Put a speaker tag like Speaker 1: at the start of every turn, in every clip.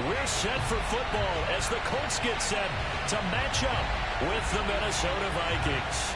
Speaker 1: We're set for football as the Colts get set to match up with the Minnesota Vikings.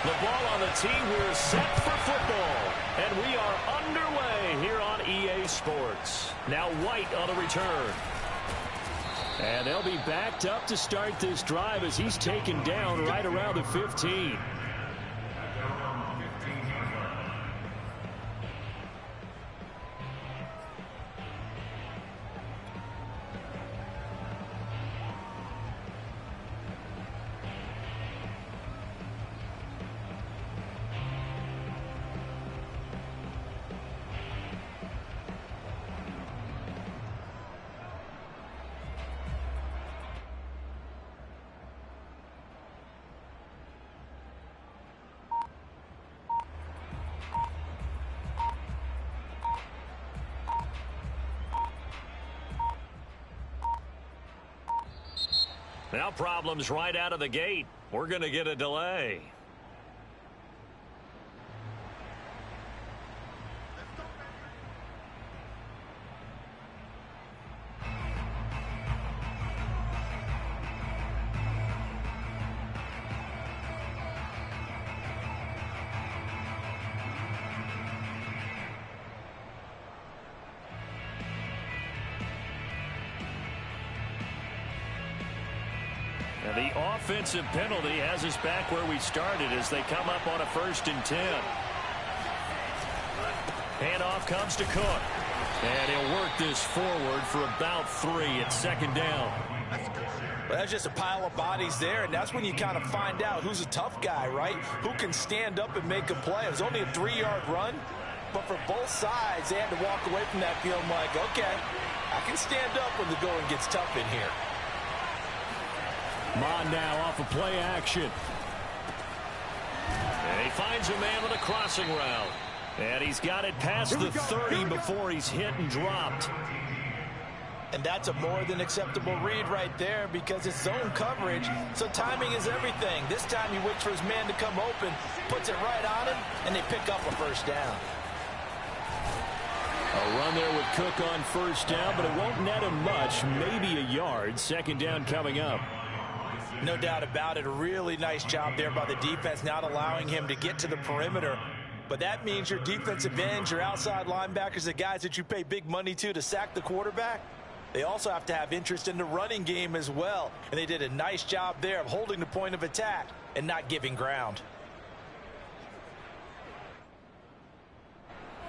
Speaker 1: The ball on the tee. We're set for football. And we are underway here on EA Sports. Now White on the return. And they'll be backed up to start this drive as he's taken down right around the 15. Now problems right out of the gate. We're going to get a delay. And the offensive penalty has us back where we started as they come up on a 1st and 10. Handoff comes to Cook. And he'll work this forward for about 3 at 2nd down.
Speaker 2: Well, that's just a pile of bodies there, and that's when you kind of find out who's a tough guy, right? Who can stand up and make a play. It was only a 3-yard run, but for both sides, they had to walk away from that feeling like, okay, I can stand up when the going gets tough in here.
Speaker 1: Mon now off of play action. And he finds a man with a crossing route. And he's got it past the 30 before he's hit and dropped.
Speaker 2: And that's a more than acceptable read right there because it's zone coverage, so timing is everything. This time he waits for his man to come open, puts it right on him, and they pick up a 1st down.
Speaker 1: A run there with Cook on 1st down, but it won't net him much, maybe a yard. 2nd down coming up.
Speaker 2: No doubt about it. A really nice job there by the defense, not allowing him to get to the perimeter. But that means your defensive ends, your outside linebackers, the guys that you pay big money to sack the quarterback, they also have to have interest in the running game as well. And they did a nice job there of holding the point of attack and not giving ground.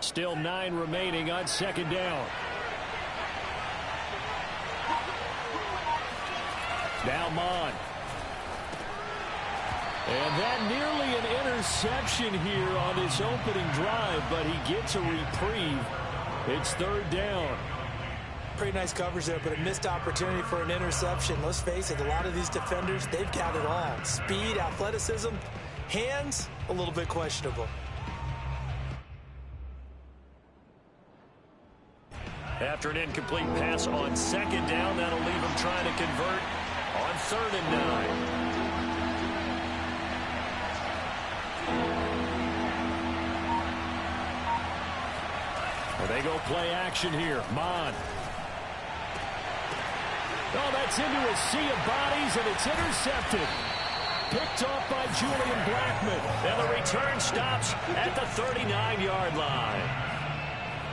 Speaker 1: Still 9 remaining on 2nd down. Now Mon. And that nearly an interception here on this opening drive, but he gets a reprieve. It's 3rd down.
Speaker 3: Pretty nice coverage there, but a missed opportunity for an interception. Let's face it, a lot of these defenders, they've got it all. Speed, athleticism, hands, a little bit questionable.
Speaker 1: After an incomplete pass on 2nd down, that'll leave him trying to convert on 3rd and 9. Well, they go play action here. Mon. Oh, that's into a sea of bodies, and it's intercepted. Picked off by Julian Blackman. And the return stops at the 39-yard line.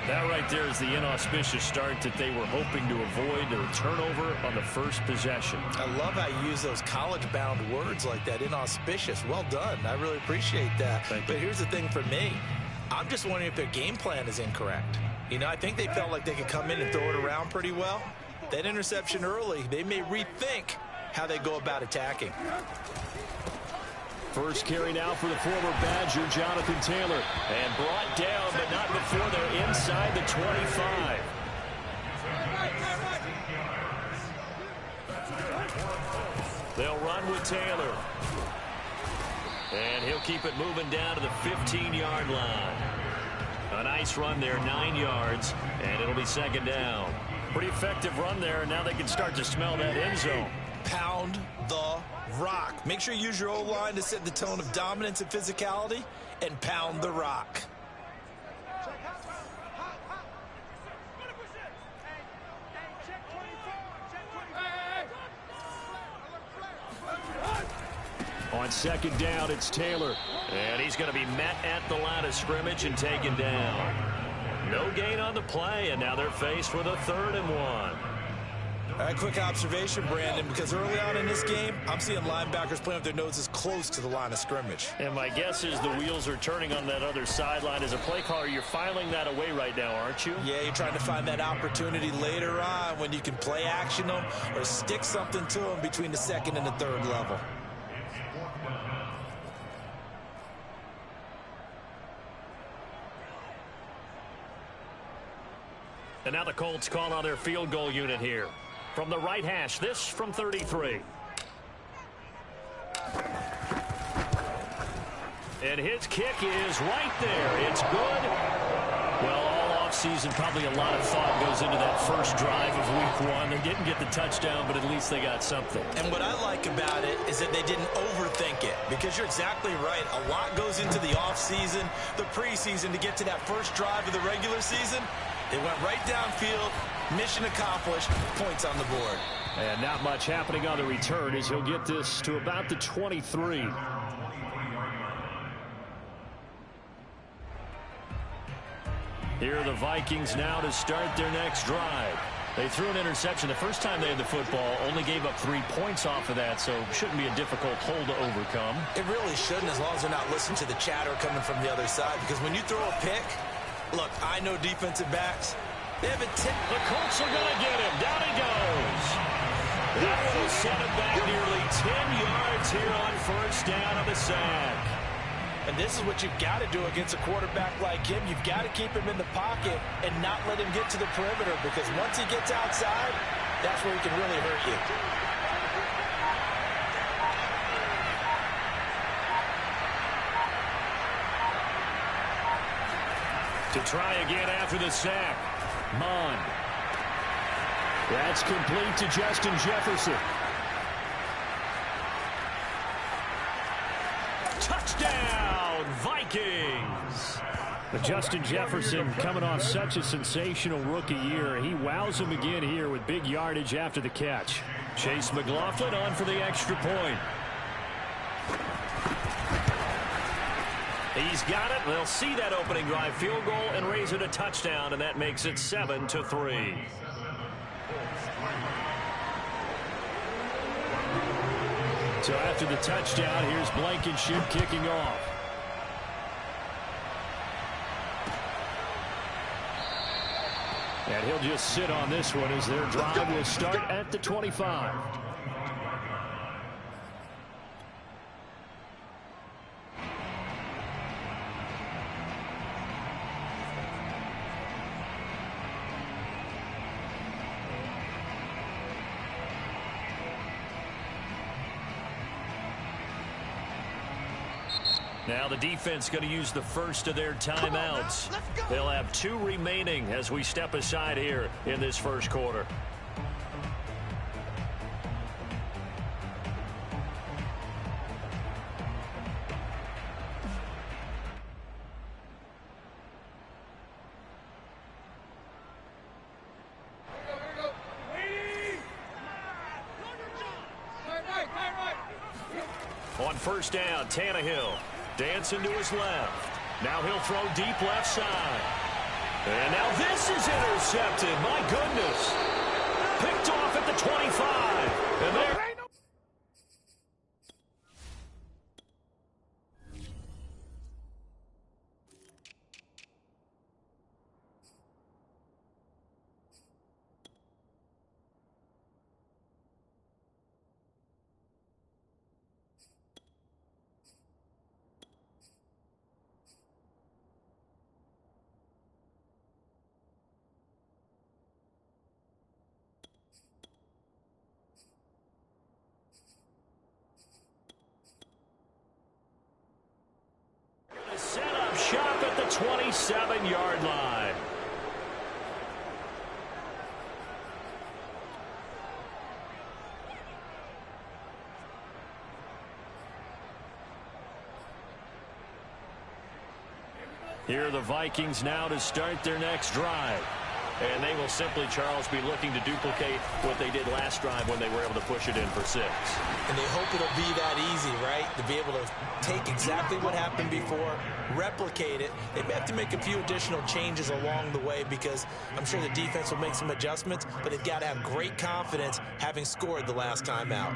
Speaker 1: That right there is the inauspicious start that they were hoping to avoid, the turnover on the 1st possession.
Speaker 2: I love how you use those college-bound words like that, inauspicious. Well done. I really appreciate that. But here's the thing for me. I'm just wondering if their game plan is incorrect. You know, I think they felt like they could come in and throw it around pretty well. That interception early, they may rethink how they go about attacking.
Speaker 1: First carry now for the former Badger, Jonathan Taylor. And brought down, but not before they're inside the 25. They'll run with Taylor. And he'll keep it moving down to the 15-yard line. A nice run there, 9 yards, and it'll be 2nd down. Pretty effective run there, and now they can start to smell that end zone.
Speaker 2: Pound the rock. Make sure you use your O-line to set the tone of dominance and physicality, and pound the rock.
Speaker 1: On second down, it's Taylor. And he's going to be met at the line of scrimmage and taken down. No gain on the play, and now they're faced with a 3rd and 1.
Speaker 2: A quick observation, Brandon, because early on in this game, I'm seeing linebackers playing with their noses close to the line of scrimmage.
Speaker 1: And my guess is the wheels are turning on that other sideline. As a play caller, you're filing that away right now, aren't you?
Speaker 2: Yeah, you're trying to find that opportunity later on when you can play action them or stick something to them between the 2nd and the 3rd level.
Speaker 1: And now the Colts call on their field goal unit here. From the right hash, this from 33. And his kick is right there. It's good. Well, all offseason, probably a lot of thought goes into that first drive of week 1. They didn't get the touchdown, but at least they got something.
Speaker 2: And what I like about it is that they didn't overthink it, because you're exactly right. A lot goes into the offseason, the preseason to get to that first drive of the regular season. They went right downfield, mission accomplished, points on the board.
Speaker 1: And not much happening on the return as he'll get this to about the 23. Here are the Vikings now to start their next drive. They threw an interception the first time they had the football, only gave up 3 points off of that, so shouldn't be a difficult hole to overcome.
Speaker 2: It really shouldn't, as long as they're not listening to the chatter coming from the other side, because when you throw a pick, look, I know defensive backs, they have a tip.
Speaker 1: The Colts are going to get him. Down he goes. That will set him back nearly 10 yards here on first down on the sack.
Speaker 2: And this is what you've got to do against a quarterback like him. You've got to keep him in the pocket and not let him get to the perimeter, because once he gets outside, that's where he can really hurt you.
Speaker 1: To try again after the sack. Mond. That's complete to Justin Jefferson. Touchdown, Vikings! But Justin Jefferson coming off such a sensational rookie year. He wows him again here with big yardage after the catch. Chase McLaughlin on for the extra point. He's got it. They'll see that opening drive field goal and raise it a touchdown, and that makes it 7-3. So after the touchdown, here's Blankenship kicking off. And he'll just sit on this one as their drive will start at the 25. Now the defense going to use the first of their timeouts. They'll have 2 remaining as we step aside here in this first quarter. On first down, Tannehill. Dancing to his left. Now he'll throw deep left side. And now this is intercepted. My goodness. Picked off at the 25. And there. Set up shop at the 27-yard line. Here are the Vikings now to start their next drive. And they will simply, Charles, be looking to duplicate what they did last drive when they were able to push it in for 6.
Speaker 3: And they hope it'll be that easy, right? To be able to take exactly what happened before, replicate it. They may have to make a few additional changes along the way because I'm sure the defense will make some adjustments, but they've got to have great confidence having scored the last time out.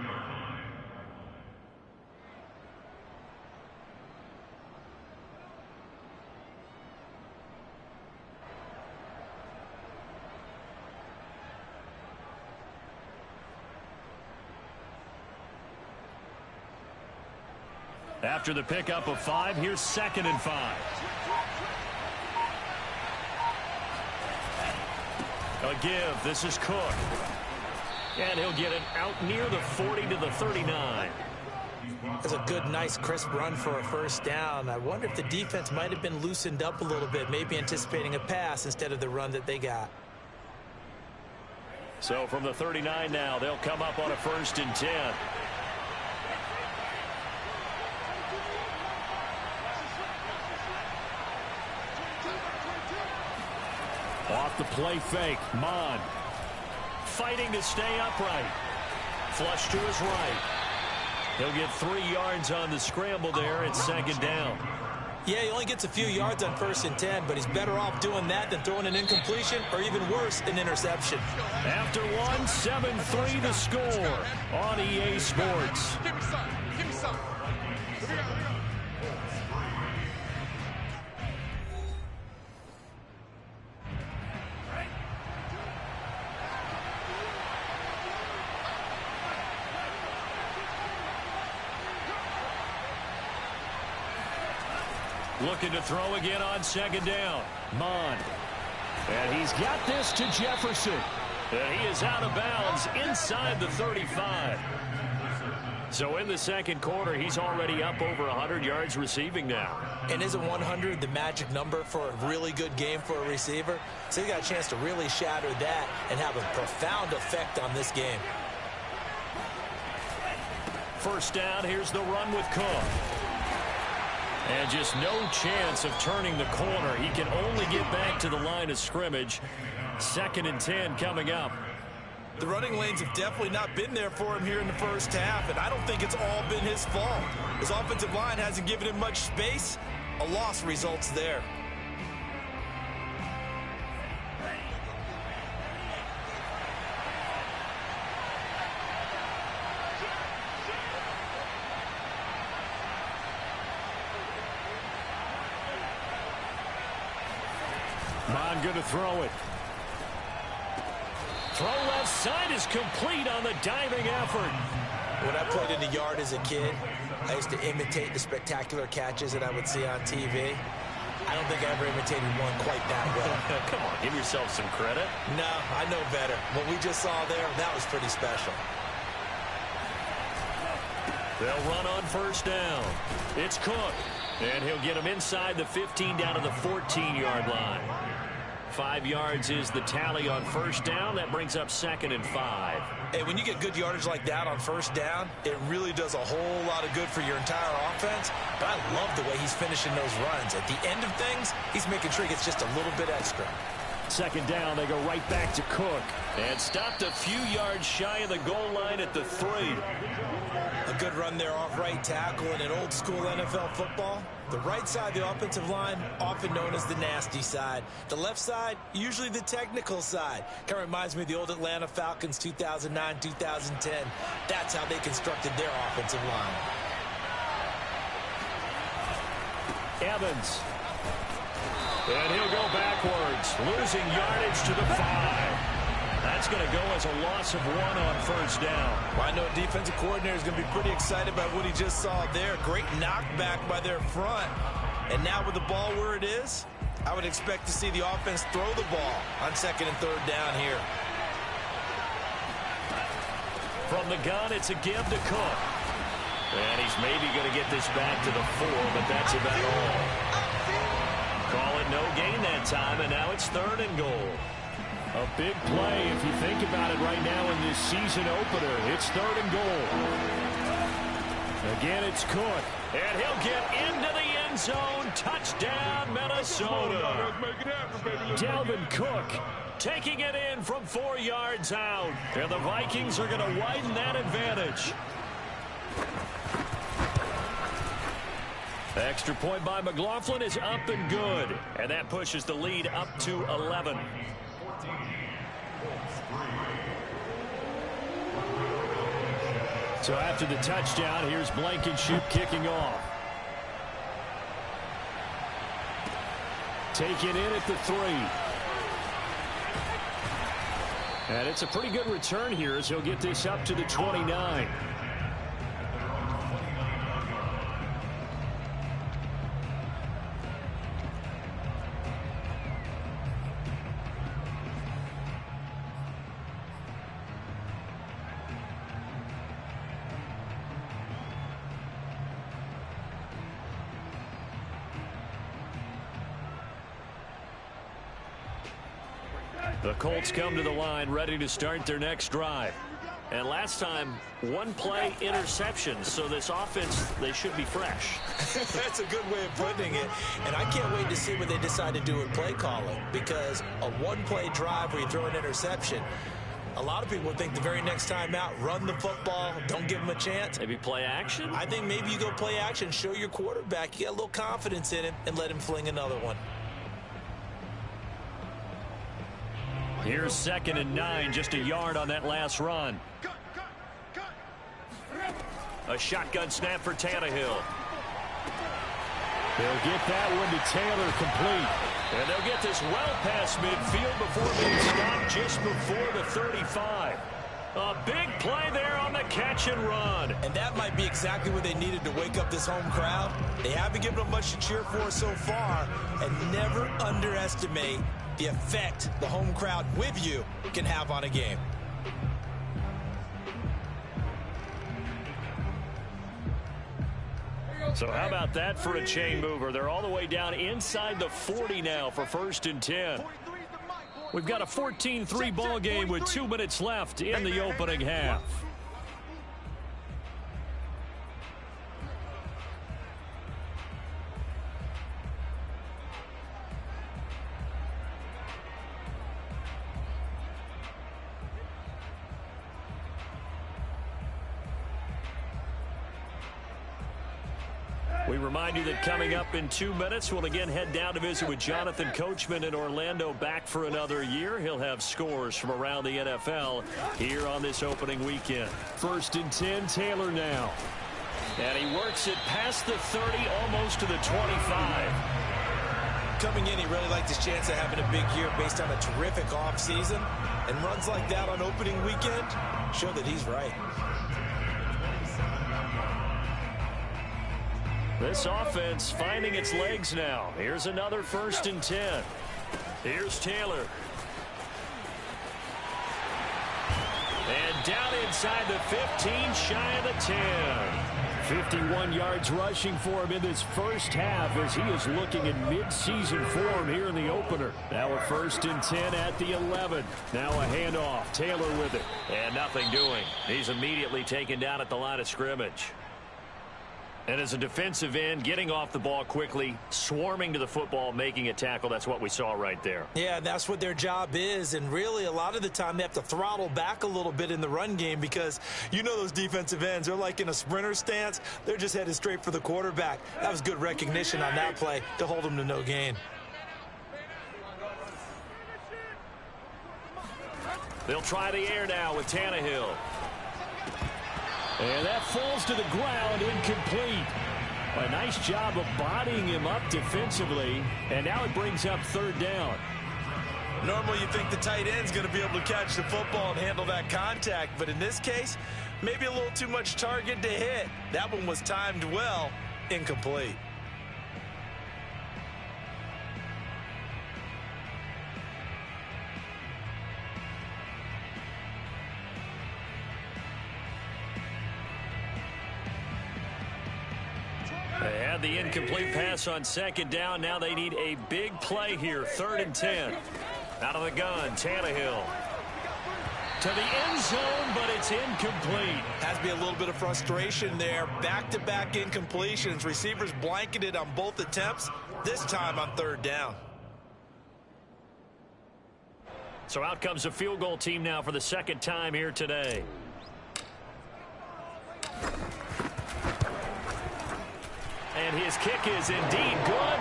Speaker 1: After the pickup of 5, here's 2nd and 5. A give. This is Cook. And he'll get it out near the 40 to the 39.
Speaker 3: That's a good, nice, crisp run for a first down. I wonder if the defense might have been loosened up a little bit, maybe anticipating a pass instead of the run that they got.
Speaker 1: So from the 39 now, they'll come up on a 1st and 10. Off the play fake, Mon. Fighting to stay upright. Flush to his right. He'll get 3 yards on the scramble there at 2nd down.
Speaker 3: Yeah, he only gets a few yards on 1st and 10, but he's better off doing that than throwing an incompletion or even worse, an interception.
Speaker 1: After 1, 7-3 the score on EA Sports.
Speaker 4: Give me some. Give me some.
Speaker 1: Looking to throw again on 2nd down. Mon. And he's got this to Jefferson. And he is out of bounds inside the 35. So in the 2nd quarter, he's already up over 100 yards receiving now.
Speaker 3: And isn't 100 the magic number for a really good game for a receiver? So he got a chance to really shatter that and have a profound effect on this game.
Speaker 1: 1st down, here's the run with Cook. And just no chance of turning the corner. He can only get back to the line of scrimmage. 2nd and 10 coming up.
Speaker 3: The running lanes have definitely not been there for him here in the first half, and I don't think it's all been his fault. His offensive line hasn't given him much space. A loss results there.
Speaker 1: Mon going to throw it. Throw left side is complete on the diving effort.
Speaker 3: When I played in the yard as a kid, I used to imitate the spectacular catches that I would see on TV. I don't think I ever imitated one quite that well.
Speaker 1: Come on, give yourself some credit.
Speaker 3: No, I know better. What we just saw there, that was pretty special.
Speaker 1: They'll run on 1st down. It's Cook. And he'll get him inside the 15 down to the 14-yard line. 5 yards is the tally on 1st down. That brings up 2nd and 5.
Speaker 3: Hey, when you get good yardage like that on 1st down, it really does a whole lot of good for your entire offense. But I love the way he's finishing those runs. At the end of things, he's making sure he gets just a little bit extra.
Speaker 1: 2nd down, they go right back to Cook. And stopped a few yards shy of the goal line at the 3.
Speaker 3: A good run there off right tackle in an old school NFL football. The right side of the offensive line, often known as the nasty side. The left side, usually the technical side. Kind of reminds me of the old Atlanta Falcons 2009-2010. That's how they constructed their offensive line.
Speaker 1: Evans. And he'll go backwards, losing yardage to the 5. That's going to go as a loss of 1 on 1st down.
Speaker 3: Well, I know a defensive coordinator is going to be pretty excited about what he just saw there. Great knockback by their front. And now with the ball where it is, I would expect to see the offense throw the ball on 2nd and 3rd down here.
Speaker 1: From the gun, it's a give to Cook. And he's maybe going to get this back to the 4, but that's about all. Call it no gain that time, and now it's 3rd and goal. A big play if you think about it right now in this season opener. It's 3rd and goal. Again, it's Cook. And he'll get into the end end zone. Touchdown, Minnesota. Dalvin Cook taking it in from 4 yards out. And the Vikings are going to widen that advantage. Extra point by McLaughlin is up and good. And that pushes the lead up to 11. So after the touchdown, here's Blankenship kicking off. Take it in at the 3. And it's a pretty good return here as he'll get this up to the 29. The Colts come to the line ready to start their next drive. And last time, one play interception. So this offense, they should be fresh.
Speaker 3: That's a good way of putting it. And I can't wait to see what they decide to do with play calling. Because a one-play drive where you throw an interception, a lot of people think the very next time out, run the football, don't give them a chance.
Speaker 1: Maybe play action?
Speaker 3: I think maybe you go play action, show your quarterback, you got a little confidence in him, and let him fling another one.
Speaker 1: Here's 2nd and 9, just a yard on that last run. A shotgun snap for Tannehill. They'll get that one to Taylor complete. And they'll get this well past midfield before being stopped just before the 35. A big play there on the catch and run.
Speaker 3: And that might be exactly what they needed to wake up this home crowd. They haven't given them much to cheer for so far. And never underestimate the effect the home crowd with you can have on a game.
Speaker 1: So how about that for a chain mover? They're all the way down inside the 40 now for 1st and 10. We've got a 14-3 ball game with 2 minutes left in the opening half. We remind you that coming up in 2 minutes, we'll again head down to visit with Jonathan Coachman in Orlando, back for another year. He'll have scores from around the NFL here on this opening weekend. 1st and 10, Taylor now. And he works it past the 30, almost to the 25.
Speaker 3: Coming in, he really liked his chance of having a big year based on a terrific offseason. And runs like that on opening weekend show that he's right.
Speaker 1: This offense finding its legs now. Here's another 1st and 10. Here's Taylor. And down inside the 15, shy of the 10. 51 yards rushing for him in this first half as he is looking in mid-season form here in the opener. Now a 1st and 10 at the 11. Now a handoff. Taylor with it. And nothing doing. He's immediately taken down at the line of scrimmage. And as a defensive end, getting off the ball quickly, swarming to the football, making a tackle, that's what we saw right there.
Speaker 3: Yeah, that's what their job is. And really, a lot of the time, they have to throttle back a little bit in the run game because you know those defensive ends, they're like in a sprinter stance. They're just headed straight for the quarterback. That was good recognition on that play to hold them to no gain.
Speaker 1: They'll try the air now with Tannehill. And that falls to the ground, incomplete. A nice job of bodying him up defensively. And now it brings up 3rd down.
Speaker 3: Normally you think the tight end's going to be able to catch the football and handle that contact. But in this case, maybe a little too much target to hit. That one was timed well, incomplete.
Speaker 1: They had the incomplete pass on 2nd down. Now they need a big play here. 3rd and 10. Out of the gun, Tannehill. to the end zone, but it's incomplete.
Speaker 2: Has to be a little bit of frustration there. Back-to-back incompletions. Receivers blanketed on both attempts, this time on third down.
Speaker 1: So out comes the field goal team now for the second time here today. And his kick is indeed good.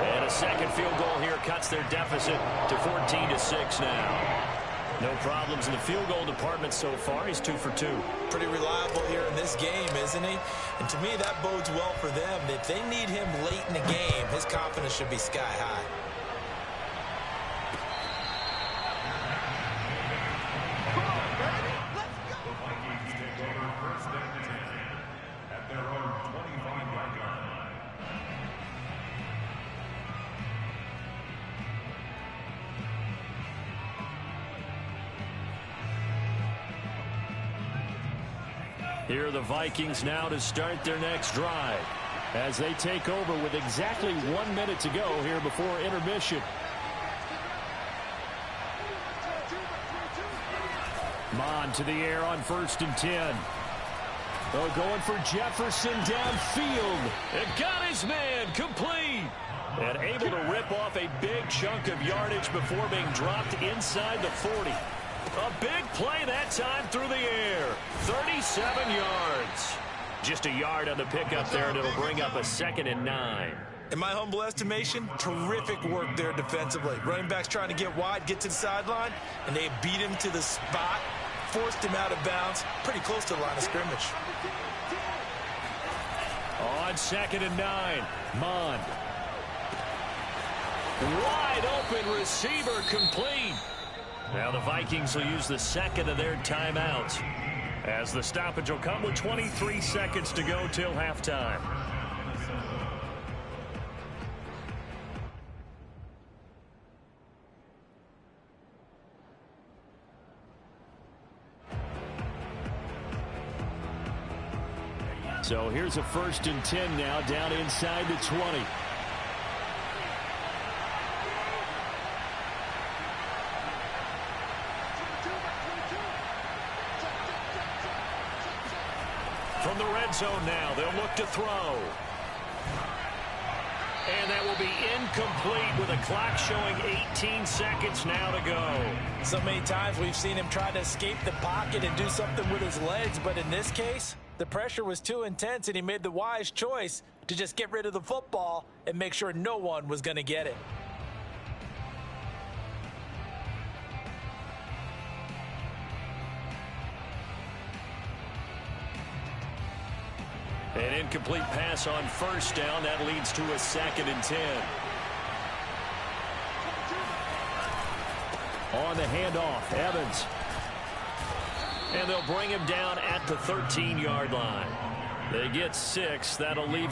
Speaker 1: And a second field goal here cuts their deficit to 14-6 now. No problems in the field goal department so far. He's 2 for 2.
Speaker 2: Pretty reliable here in this game, isn't he? And to me, that bodes well for them. If they need him late in the game, his confidence should be sky high.
Speaker 1: Here are the Vikings now to start their next drive as they take over with exactly 1 minute to go here before intermission. Mon to the air on 1st and 10. Oh, going for Jefferson downfield. It got his man complete. And able to rip off a big chunk of yardage before being dropped inside the 40. A big play that time through the air. 37 yards. Just a yard on the pickup there, and it'll bring up a 2nd and 9.
Speaker 2: In my humble estimation, terrific work there defensively. Running backs trying to get wide, get to the sideline, and they beat him to the spot, forced him out of bounds, pretty close to the line of scrimmage.
Speaker 1: On 2nd and 9, Mond. Wide open receiver complete. Now the Vikings will use the second of their timeouts as the stoppage will come with 23 seconds to go till halftime. So here's a 1st and 10 now down inside the 20. From the red zone now, they'll look to throw. And that will be incomplete with a clock showing 18 seconds now to go.
Speaker 2: So many times we've seen him try to escape the pocket and do something with his legs, but in this case, the pressure was too intense and he made the wise choice to just get rid of the football and make sure no one was going to get it.
Speaker 1: An incomplete pass on 1st down. That leads to a 2nd and 10. On the handoff, Evans. And they'll bring him down at the 13-yard line. They get 6. That'll leave